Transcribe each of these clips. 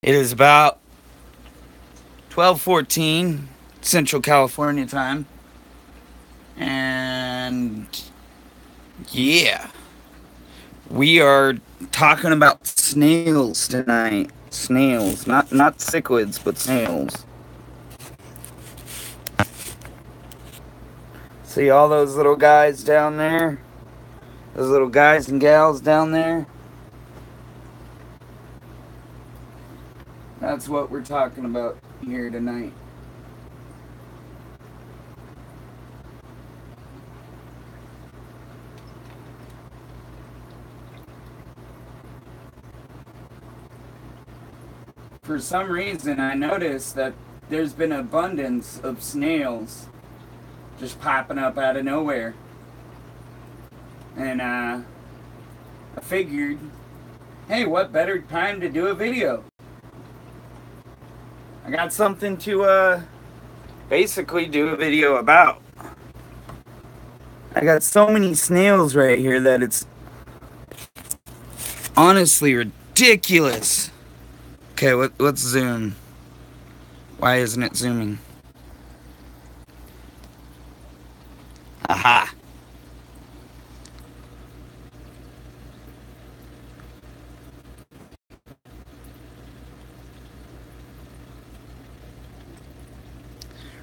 It is about 12:14 Central California time. And yeah, we are talking about snails tonight. Snails, not cichlids, but snails. See all those little guys down there? Those little guys and gals down there? That's what we're talking about here tonight. For some reason, I noticed that there's been an abundance of snails just popping up out of nowhere. And I figured, hey, what better time to do a video? I got something to basically do a video about. I got so many snails right here that it's honestly ridiculous. Okay, let's zoom. Why isn't it zooming? Aha.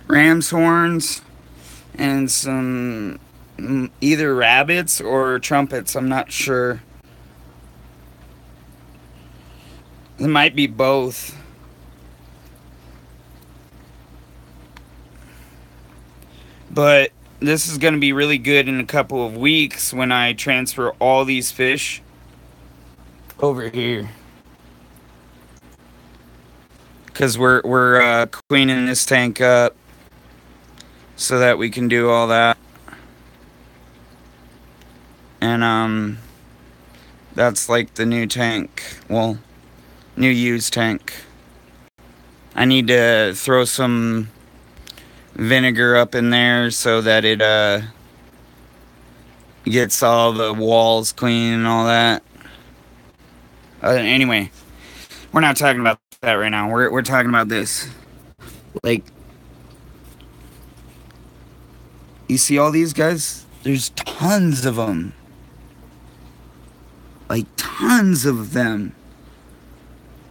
Ram's horns and some either rabbits or trumpets, I'm not sure. It might be both. But this is going to be really good in a couple of weeks when I transfer all these fish over here. Because we're cleaning this tank up so that we can do all that. And that's like the new tank. Well, new used tank. I need to throw some vinegar up in there so that it gets all the walls clean and all that. Anyway, we're not talking about that right now. We're talking about this. Like, you see all these guys? There's tons of them. Like, tons of them.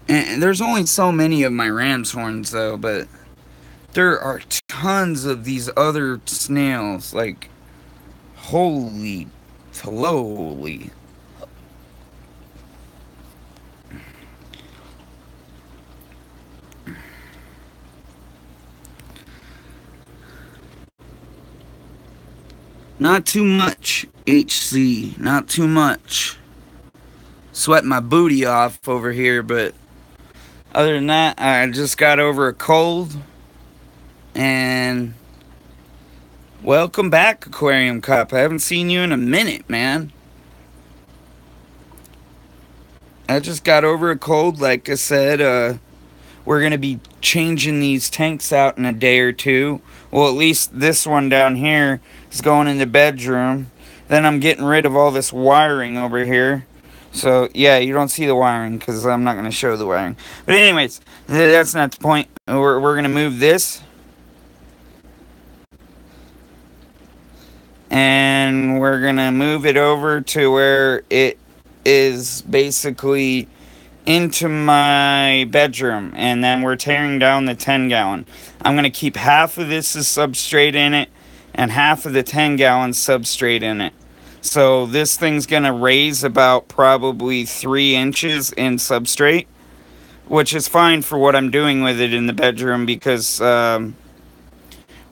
And there's only so many of my ram's horns, though, but there are tons of these other snails. Like, holy tollowly. Not too much, HC. Not too much. Sweating my booty off over here, but other than that, I just got over a cold. And welcome back, Aquarium Cop. I haven't seen you in a minute, man. I just got over a cold, like I said. We're going to be changing these tanks out in a day or two. Well, at least this one down here is going in the bedroom. Then I'm getting rid of all this wiring over here. So, yeah, you don't see the wiring because I'm not going to show the wiring. But anyways, that's not the point. We're going to move this. And we're going to move it over to where it is basically into my bedroom, and then we're tearing down the 10-gallon. I'm going to keep half of this as substrate in it and half of the 10-gallon substrate in it. So this thing's going to raise about probably 3 inches in substrate, which is fine for what I'm doing with it in the bedroom because we're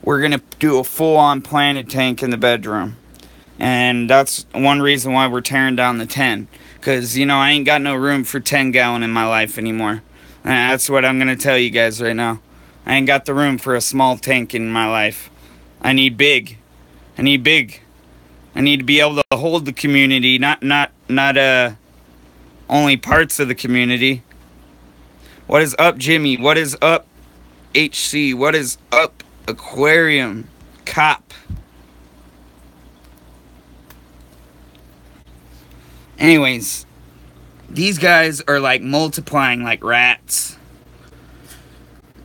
going to do a full-on planted tank in the bedroom. And that's one reason why we're tearing down the 10. Because, you know, I ain't got no room for 10-gallon in my life anymore. And that's what I'm going to tell you guys right now. I ain't got the room for a small tank in my life. I need big. I need big. I need to be able to hold the community, not only parts of the community. What is up, Jimmy? What is up, HC? What is up, Aquarium Cop? Anyways, these guys are like multiplying like rats.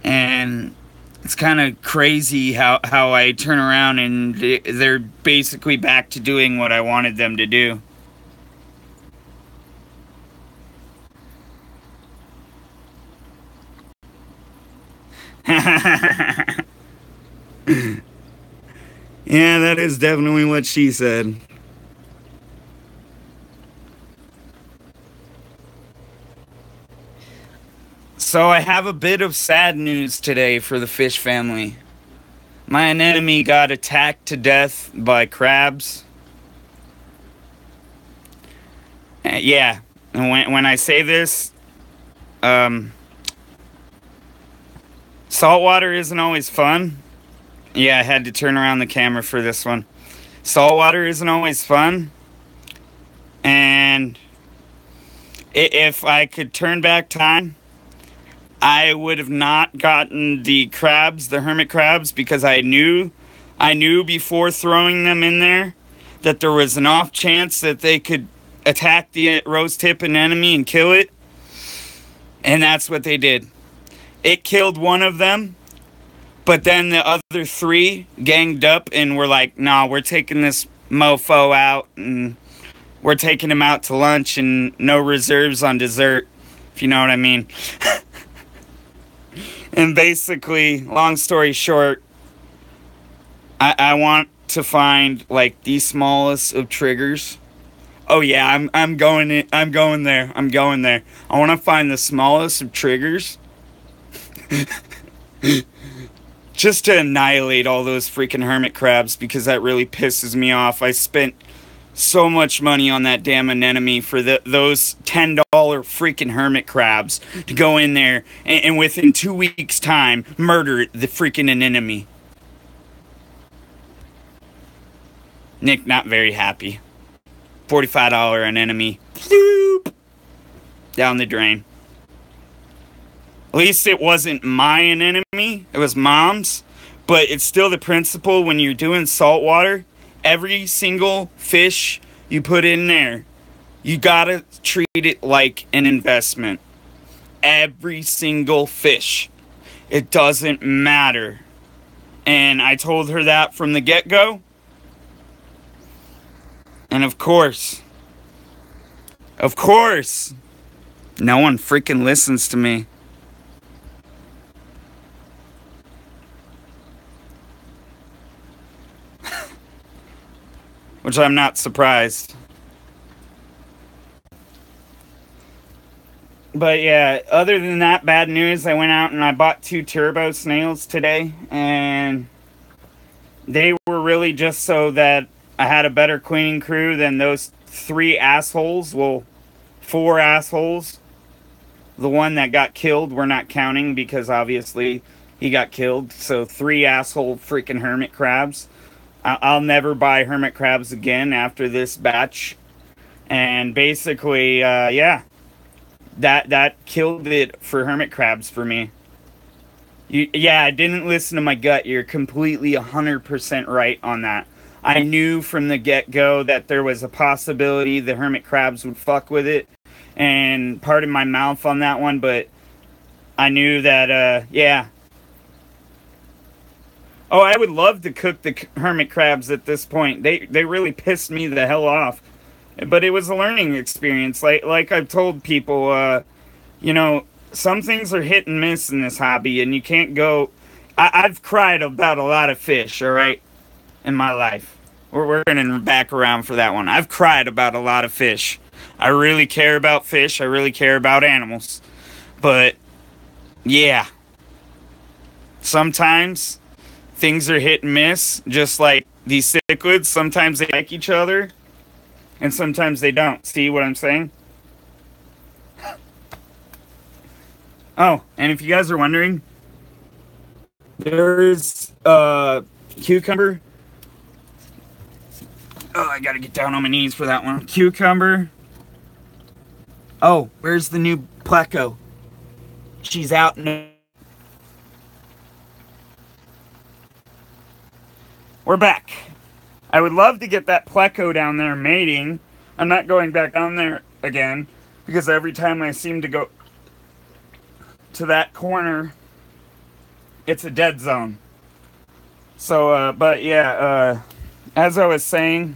And it's kind of crazy how I turn around and they're basically back to doing what I wanted them to do. Yeah, that is definitely what she said. So I have a bit of sad news today for the fish family. My anemone got attacked to death by crabs. Yeah, and when I say this, saltwater isn't always fun. Yeah, I had to turn around the camera for this one. Saltwater isn't always fun. And if I could turn back time, I would have not gotten the crabs, the hermit crabs, because I knew before throwing them in there that there was an off chance that they could attack the rose tip anemone and kill it. And that's what they did. It killed one of them, but then the other three ganged up and were like, nah, we're taking this mofo out and we're taking him out to lunch and no reserves on dessert, if you know what I mean. And basically, long story short, I want to find like the smallest of triggers. Oh yeah, I'm going there. I'm going there. I want to find the smallest of triggers. Just to annihilate all those freaking hermit crabs, because that really pisses me off. I spent so much money on that damn anemone for those $10 freaking hermit crabs to go in there and within 2 weeks time murder the freaking anemone. Nick not very happy. $45 anemone. Bloop! Down the drain. At least it wasn't my anemone, it was Mom's. But it's still the principle when you're doing saltwater. Every single fish you put in there, you gotta treat it like an investment. Every single fish. It doesn't matter. And I told her that from the get-go. And of course, no one freaking listens to me. Which I'm not surprised. But yeah, other than that bad news, I went out and I bought 2 turbo snails today. And they were really just so that I had a better cleaning crew than those 3 assholes. Well, 4 assholes. The one that got killed we're not counting because obviously he got killed. So 3 asshole freaking hermit crabs. I'll never buy hermit crabs again after this batch. And basically, yeah, that killed it for hermit crabs for me. Yeah, I didn't listen to my gut. You're completely 100% right on that. I knew from the get-go that there was a possibility the hermit crabs would fuck with it. And pardon my mouth on that one, but I knew that, yeah. Oh, I would love to cook the hermit crabs at this point. They really pissed me the hell off. But it was a learning experience. Like I've told people, you know, some things are hit and miss in this hobby, and you can't go... I've cried about a lot of fish, all right, in my life. We're going to back around for that one. I've cried about a lot of fish. I really care about fish. I really care about animals. But, yeah. Sometimes things are hit and miss, just like these cichlids. Sometimes they like each other, and sometimes they don't. See what I'm saying? Oh, and if you guys are wondering, there's cucumber. Oh, I gotta get down on my knees for that one. Cucumber. Oh, where's the new pleco? She's out in... We're back. I would love to get that pleco down there mating. I'm not going back down there again, because every time I seem to go to that corner, it's a dead zone. So, but yeah, as I was saying,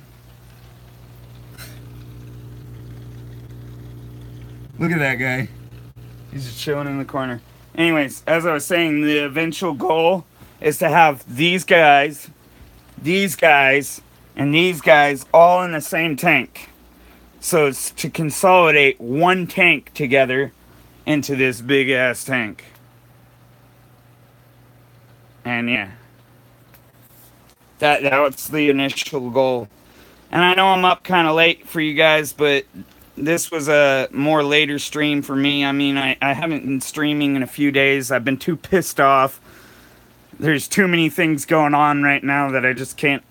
look at that guy. He's just chilling in the corner. Anyways, as I was saying, the eventual goal is to have these guys, and these guys all in the same tank. So it's to consolidate one tank together into this big ass tank. And yeah, that was the initial goal. And I know I'm up kind of late for you guys, but this was a more later stream for me. I mean, I haven't been streaming in a few days. I've been too pissed off. There's too many things going on right now that I just can't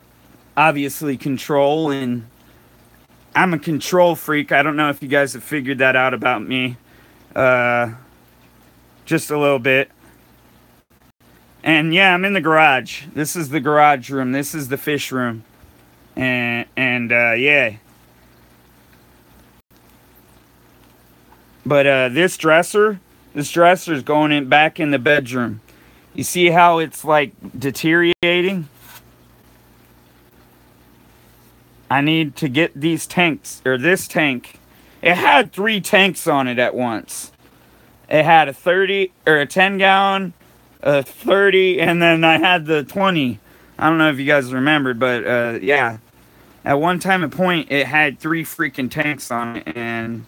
obviously control, and I'm a control freak. I don't know if you guys have figured that out about me. Just a little bit. And yeah, I'm in the garage. This is the garage room. This is the fish room. And yeah. But this dresser is going back in the bedroom. You see how it's like deteriorating? I need to get these tanks, or this tank. It had 3 tanks on it at once. It had a 30 or a 10 gallon, a 30, and then I had the 20. I don't know if you guys remembered, but yeah. At one time and point, it had 3 freaking tanks on it, and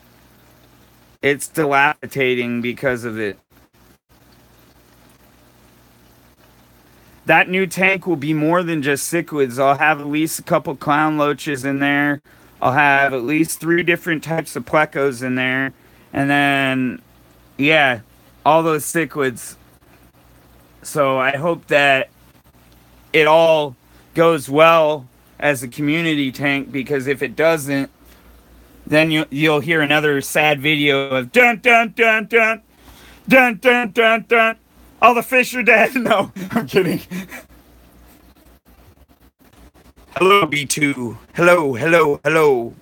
it's dilapidating because of it. That new tank will be more than just cichlids. I'll have at least a couple clown loaches in there. I'll have at least 3 different types of plecos in there. And then, yeah, all those cichlids. So I hope that it all goes well as a community tank, because if it doesn't, then you'll hear another sad video of dun dun dun dun dun dun dun dun. All the fish are dead. No, I'm kidding. Hello, B2. Hello, hello, hello.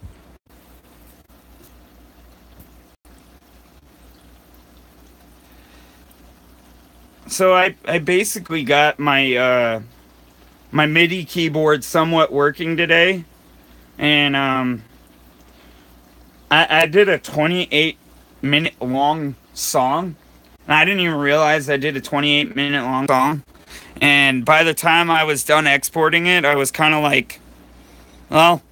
So I basically got my my MIDI keyboard somewhat working today, and I did a 28-minute long song. And I didn't even realize I did a 28-minute long song. And by the time I was done exporting it, I was kind of like, well,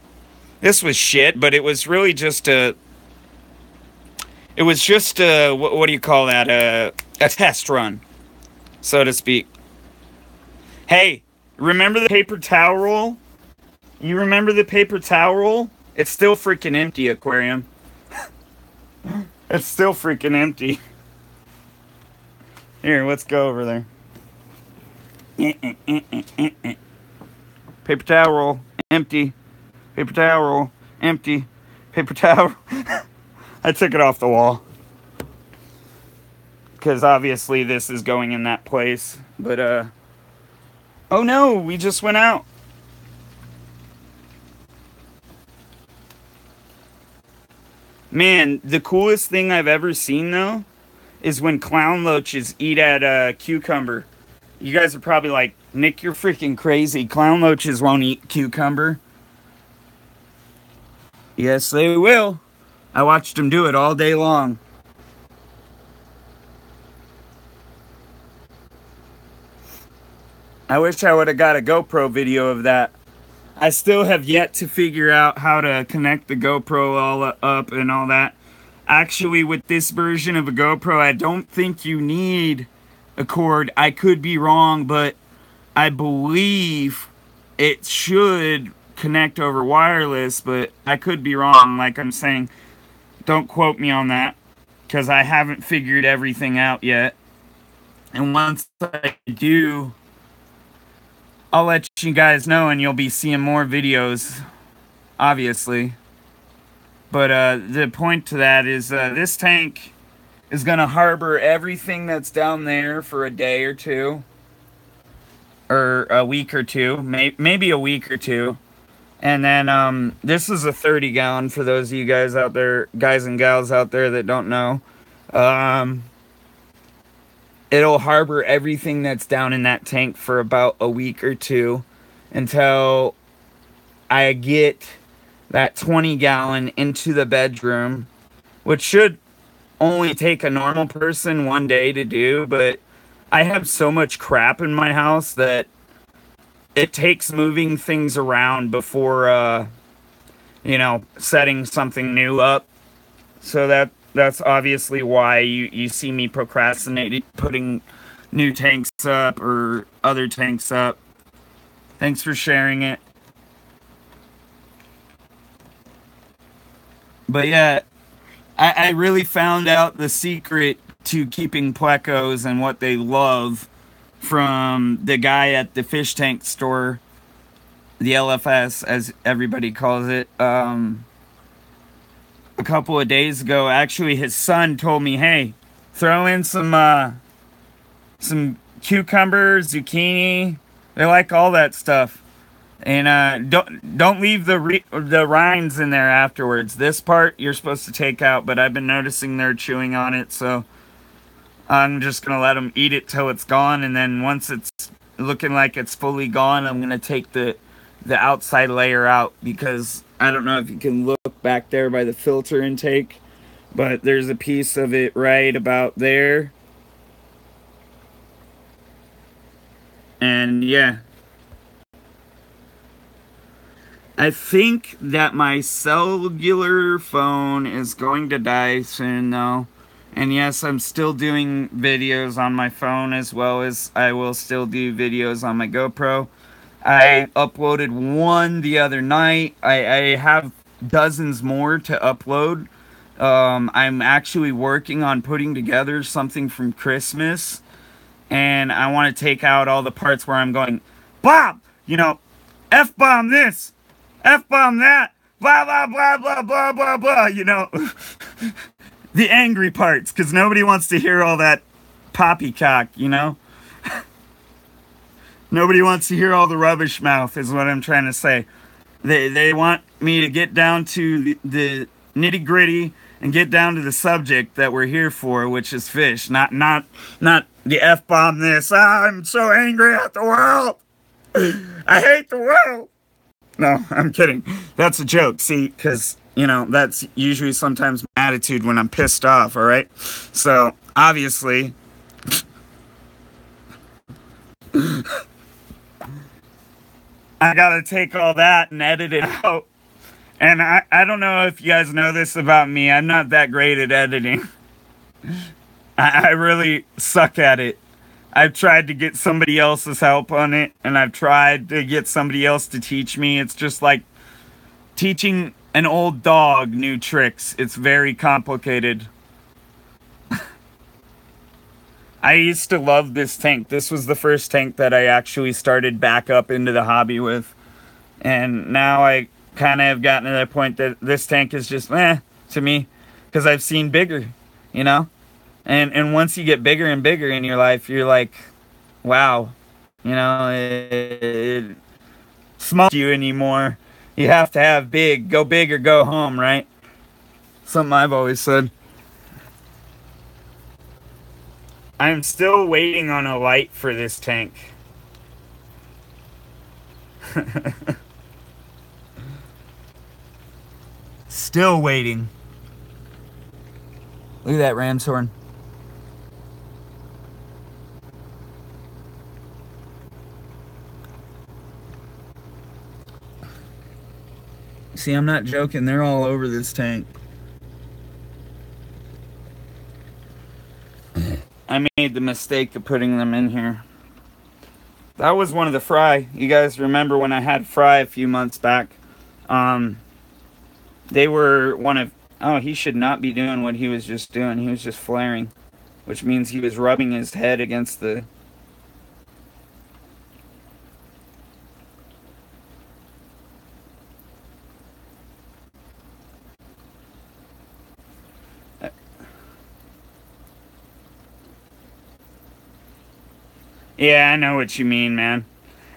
this was shit, but it was really just a... It was just a... What do you call that? A test run, so to speak. Hey, remember the paper towel roll? You remember the paper towel roll? It's still freaking empty, aquarium. It's still freaking empty. Here, let's go over there. Paper towel roll, empty. Paper towel roll, empty. Paper towel. I took it off the wall, because obviously this is going in that place. But, oh no, we just went out. Man, the coolest thing I've ever seen, though, is when clown loaches eat at a cucumber. You guys are probably like, Nick, you're freaking crazy. Clown loaches won't eat cucumber. Yes, they will. I watched them do it all day long. I wish I would have got a GoPro video of that. I still have yet to figure out how to connect the GoPro all up and all that. Actually, with this version of a GoPro, I don't think you need a cord. I could be wrong, but I believe it should connect over wireless, but I could be wrong. Like I'm saying, don't quote me on that, because I haven't figured everything out yet. And once I do, I'll let you guys know, and you'll be seeing more videos, obviously. But the point to that is this tank is going to harbor everything that's down there for a day or two. Or a week or two. Maybe a week or two. And then this is a 30 gallon for those of you guys out there, guys and gals out there that don't know. it'll harbor everything that's down in that tank for about a week or two until I get that 20-gallon into the bedroom, which should only take a normal person 1 day to do, but I have so much crap in my house that it takes moving things around before, setting something new up. So that's obviously why you see me procrastinating putting new tanks up or other tanks up. Thanks for sharing it. But yeah, I really found out the secret to keeping plecos and what they love from the guy at the fish tank store, the LFS as everybody calls it, a couple of days ago. Actually, his son told me, hey, throw in some cucumbers, zucchini. They like all that stuff. And don't leave the rinds in there afterwards. This part you're supposed to take out, but I've been noticing they're chewing on it, so I'm just gonna let them eat it till it's gone, and then once it's looking like it's fully gone, I'm gonna take the outside layer out, because I don't know if you can look back there by the filter intake, but there's a piece of it right about there. And yeah, I think that my cellular phone is going to die soon, though. And yes, I'm still doing videos on my phone, as well as I will still do videos on my GoPro. I uploaded one the other night. I have dozens more to upload. I'm actually working on putting together something from Christmas. And I want to take out all the parts where I'm going, Bob, F-bomb this, F-bomb that, blah, blah, blah, blah, blah, blah, blah, the angry parts, because nobody wants to hear all that poppycock, Nobody wants to hear all the rubbish mouth, is what I'm trying to say. They want me to get down to the nitty-gritty and get down to the subject that we're here for, which is fish, not the F-bomb this, I'm so angry at the world, I hate the world. No, I'm kidding. That's a joke, see, because, that's usually sometimes my attitude when I'm pissed off, alright? So, obviously, I gotta take all that and edit it out. And I don't know if you guys know this about me, I'm not that great at editing. I really suck at it. I've tried to get somebody else's help on it, and I've tried to get somebody else to teach me. It's just like teaching an old dog new tricks. It's very complicated. I used to love this tank. This was the first tank that I actually started back up into the hobby with. And now I kind of have gotten to the point that this tank is just to me, because I've seen bigger, And once you get bigger and bigger in your life, you're like, wow, it small you anymore. You have to have big. Go big or go home, right? Something I've always said. I'm still waiting on a light for this tank. Still waiting. Look at that ram's horn. See, I'm not joking. They're all over this tank. I made the mistake of putting them in here. That was one of the fry. You guys remember when I had fry a few months back? They were one of... Oh, he should not be doing what he was just doing. He was just flaring. Which means he was rubbing his head against the... Yeah, I know what you mean, man.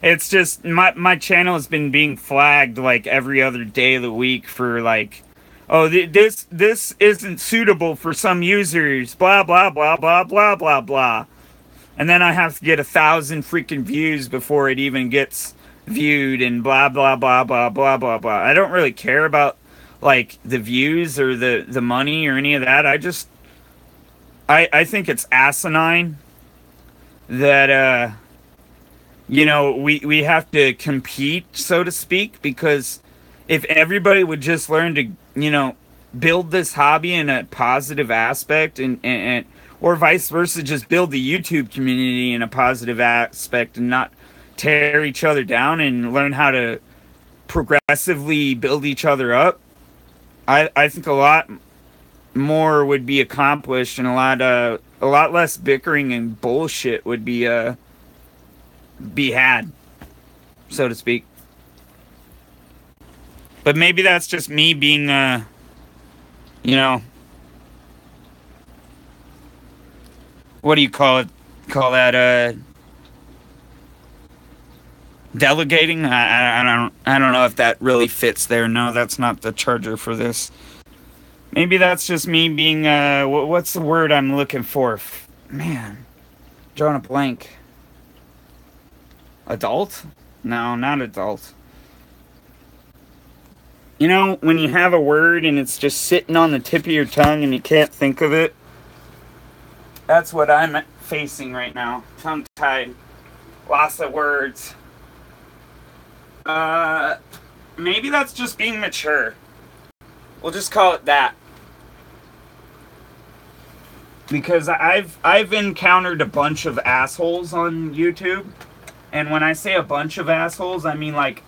It's just, my channel has been being flagged like every other day of the week for like, oh, this isn't suitable for some users, blah, blah, blah, blah, blah, blah, blah. And then I have to get 1,000 freaking views before it even gets viewed, and blah blah blah blah blah blah blah. I don't really care about like the views or the money or any of that. I think it's asinine that you know, we have to compete, so to speak, because if everybody would just learn to, you know, build this hobby in a positive aspect, and or vice versa, just build the YouTube community in a positive aspect and not tear each other down, and learn how to progressively build each other up, I think a lot more would be accomplished, and a lot less bickering and bullshit would be had, so to speak. But maybe that's just me being you know, what do you call it? Call that delegating? I don't know if that really fits there. No, that's not the charger for this. Maybe that's just me being what's the word I'm looking for? Man, drawing a blank. Adult? No, not adult. You know, when you have a word and it's just sitting on the tip of your tongue and you can't think of it? That's what I'm facing right now. Tongue-tied. Lots of words. Maybe that's just being mature. We'll just call it that. Because I've encountered a bunch of assholes on YouTube. And when I say a bunch of assholes, I mean like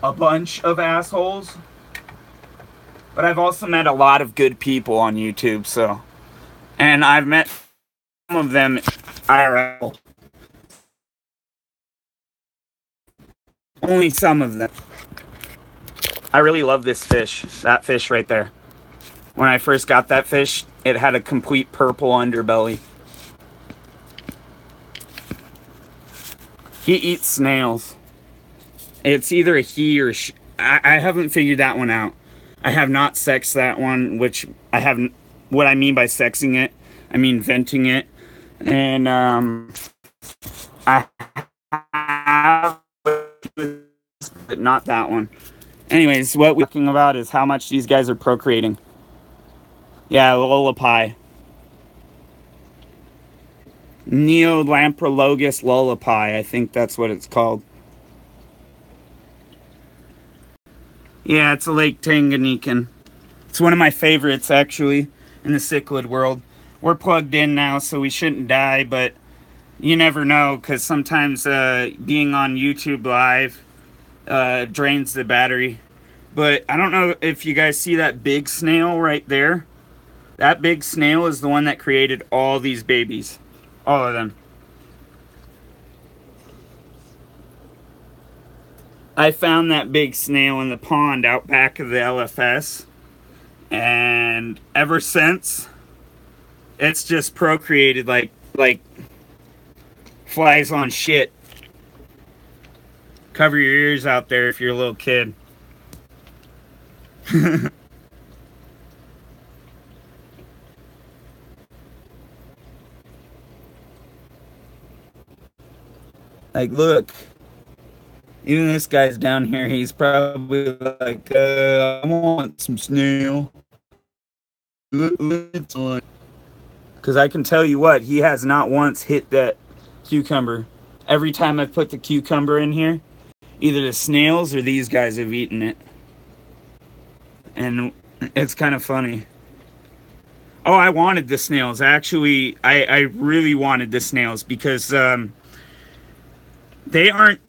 a bunch of assholes. But I've also met a lot of good people on YouTube, so. And I've met some of them IRL. Only some of them. I really love this fish. That fish right there. When I first got that fish, it had a complete purple underbelly. He eats snails. It's either a he or she. I haven't figured that one out. I have not sexed that one, which I haven't. What I mean by sexing it, I mean venting it. And I have, but not that one. Anyways, what we're talking about is how much these guys are procreating. Yeah, lullaby. Neolamprologus lullaby, I think that's what it's called. Yeah, it's a Lake Tanganyikan. It's one of my favorites, actually, in the cichlid world. We're plugged in now, so we shouldn't die, but you never know, because sometimes being on YouTube Live drains the battery. But I don't know if you guys see that big snail right there. That big snail is the one that created all these babies. All of them. I found that big snail in the pond out back of the LFS. And ever since, it's just procreated like flies on shit. Cover your ears out there if you're a little kid. Like, look. Even this guy's down here, he's probably like, I want some snail. Because I can tell you what, he has not once hit that cucumber. Every time I've put the cucumber in here, either the snails or these guys have eaten it. And it's kind of funny. Oh, I wanted the snails. Actually, I really wanted the snails because they aren't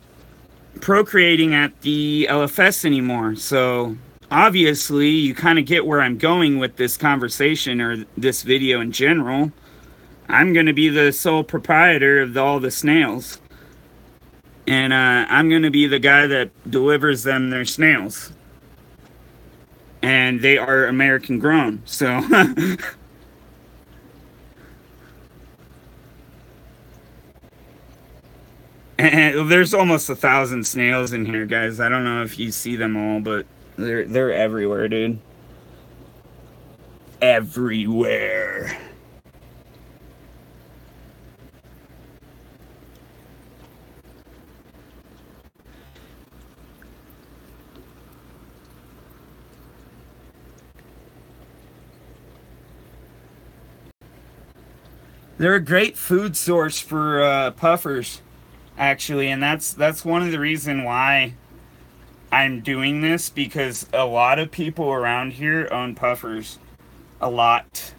procreating at the LFS anymore. So obviously you kind of get where I'm going with this conversation or this video in general. I'm going to be the sole proprietor of all the snails. And I'm going to be the guy that delivers them their snails. And they are American grown. So and there's almost 1,000 snails in here, guys. I don't know if you see them all, but they're everywhere, dude. Everywhere. They're a great food source for puffers, actually, and that's one of the reason why I'm doing this, because a lot of people around here own puffers. A lot.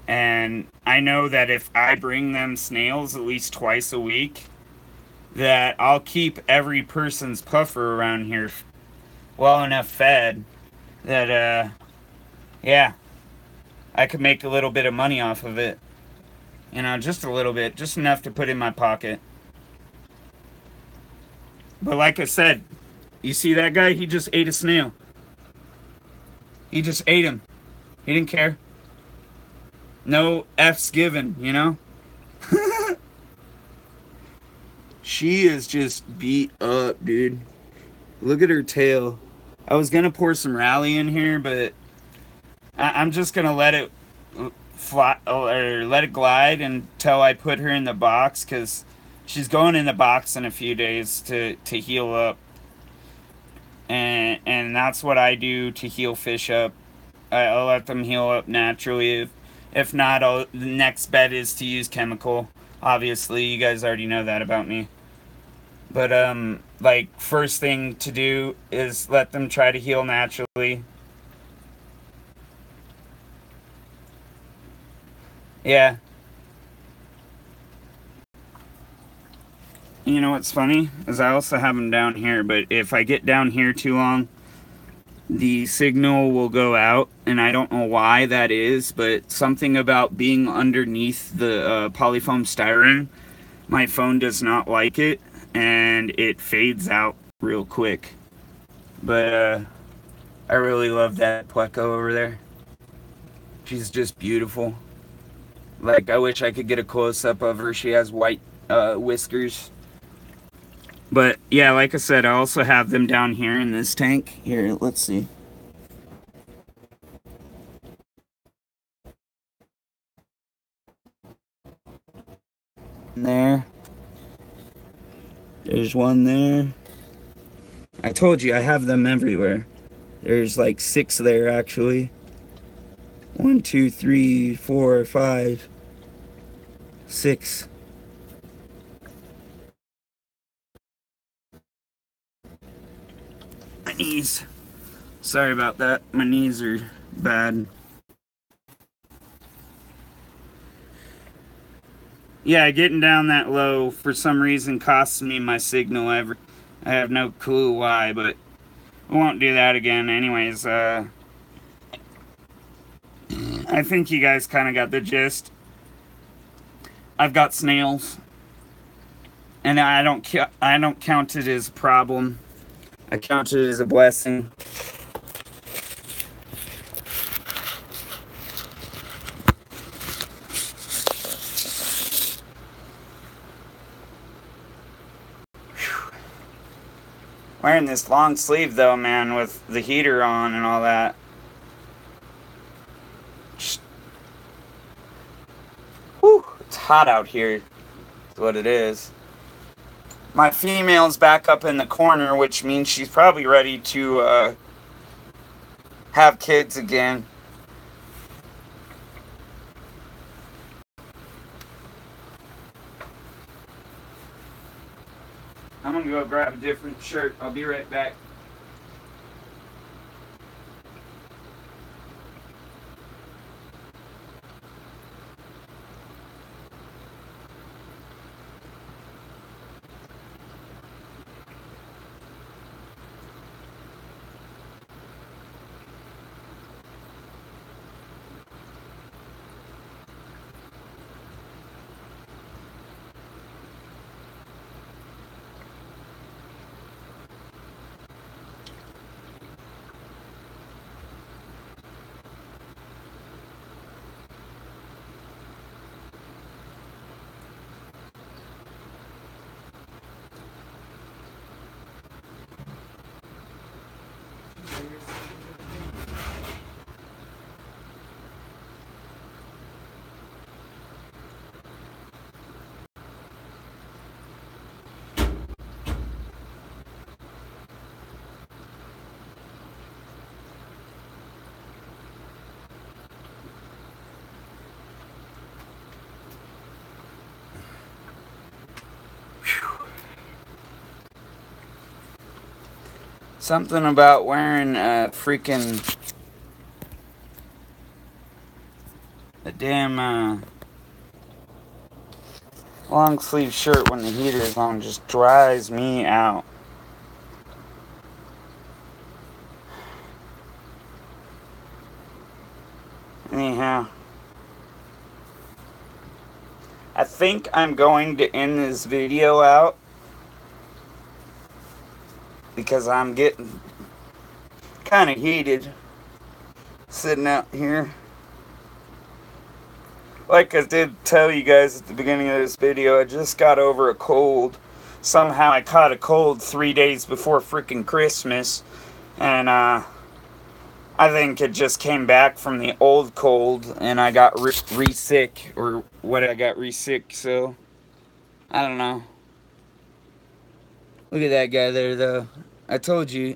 And I know that if I bring them snails at least twice a week, that I'll keep every person's puffer around here well enough fed that, yeah, I could make a little bit of money off of it. You know, just a little bit, just enough to put in my pocket. But like I said, you see that guy? He just ate a snail. He just ate him. He didn't care. No F's given, you know? She is just beat up, dude. Look at her tail. I was gonna pour some rally in here, but I'm just gonna let it fly, or let it glide until I put her in the box, because she's going in the box in a few days to heal up. And that's what I do to heal fish up. I'll let them heal up naturally. If not, the next bet is to use chemical. Obviously, you guys already know that about me. But, like, first thing to do is let them try to heal naturally. Yeah. You know what's funny? Is I also have them down here, but if I get down here too long, the signal will go out, and I don't know why that is, but something about being underneath the polyfoam styrene, my phone does not like it, and it fades out real quick. But I really love that Pleco over there. She's just beautiful. Like, I wish I could get a close-up of her. She has white whiskers. But yeah, like I said, I also have them down here in this tank. Here, let's see. There. There's one there. I told you I have them everywhere. There's like 6 there actually. 1, 2, 3, 4, 5, 6. My knees. Sorry about that. My knees are bad. Yeah, getting down that low for some reason costs me my signal ever. I have no clue why, but I won't do that again. Anyways, I think you guys kind of got the gist. I've got snails, and I don't count it as a problem. I count it as a blessing. Wearing this long sleeve though, man, with the heater on and all that. Whew, it's hot out here. That's what it is. My female's back up in the corner, which means she's probably ready to have kids again. I'm gonna go grab a different shirt. I'll be right back. Something about wearing a freaking... a damn, long sleeve shirt when the heater is on just drives me out. Anyhow, I think I'm going to end this video out because I'm getting kind of heated sitting out here. Like I did tell you guys at the beginning of this video, I just got over a cold. Somehow I caught a cold 3 days before freaking Christmas, and I think it just came back from the old cold, and I got re-sick, or what, I got re-sick, so, I don't know. Look at that guy there, though. I told you,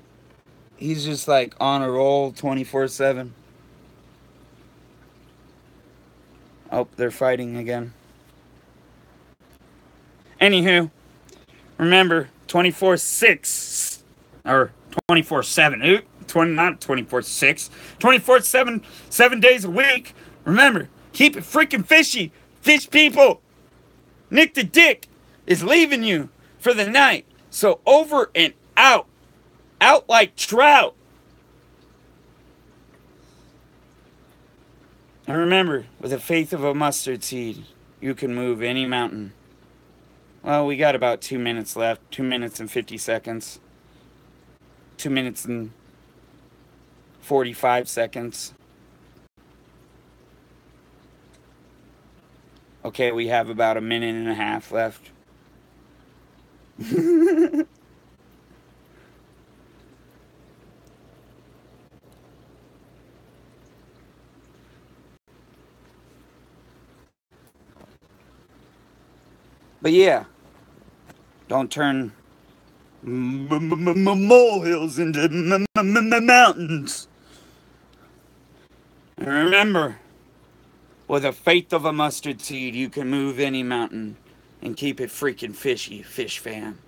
he's just like on a roll 24/7. Oh, they're fighting again. Anywho, remember, 24/6, or 24/7, not 24/6, 24/7, 7 days a week. Remember, keep it freaking fishy, fish people. Nick the Dick is leaving you for the night. So over and out. Out like trout. And remember, with the faith of a mustard seed, you can move any mountain. Well, we got about 2 minutes left. 2 minutes and 50 seconds. 2 minutes and 45 seconds. Okay, we have about a minute and a half left. But yeah, don't turn molehills into mountains. And remember, with the faith of a mustard seed, you can move any mountain and keep it freaking fishy, fish fan.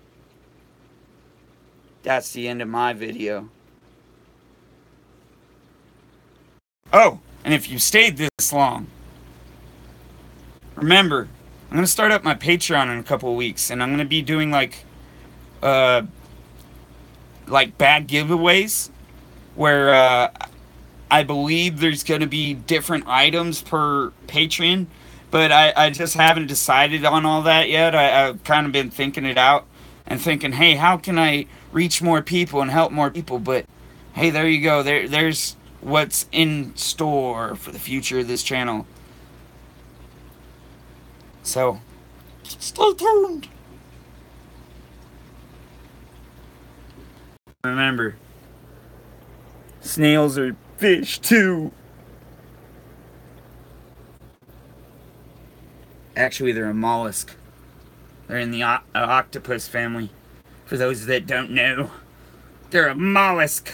That's the end of my video. Oh, and if you stayed this long, remember, I'm going to start up my Patreon in a couple of weeks, and I'm going to be doing like bag giveaways, where I believe there's going to be different items per Patreon, but I just haven't decided on all that yet. I've kind of been thinking it out and thinking, hey, how can I reach more people and help more people? But hey, there you go. There's what's in store for the future of this channel. So, stay tuned. Remember, snails are fish too. Actually, they're a mollusk. They're in the octopus family. For those that don't know, they're a mollusk.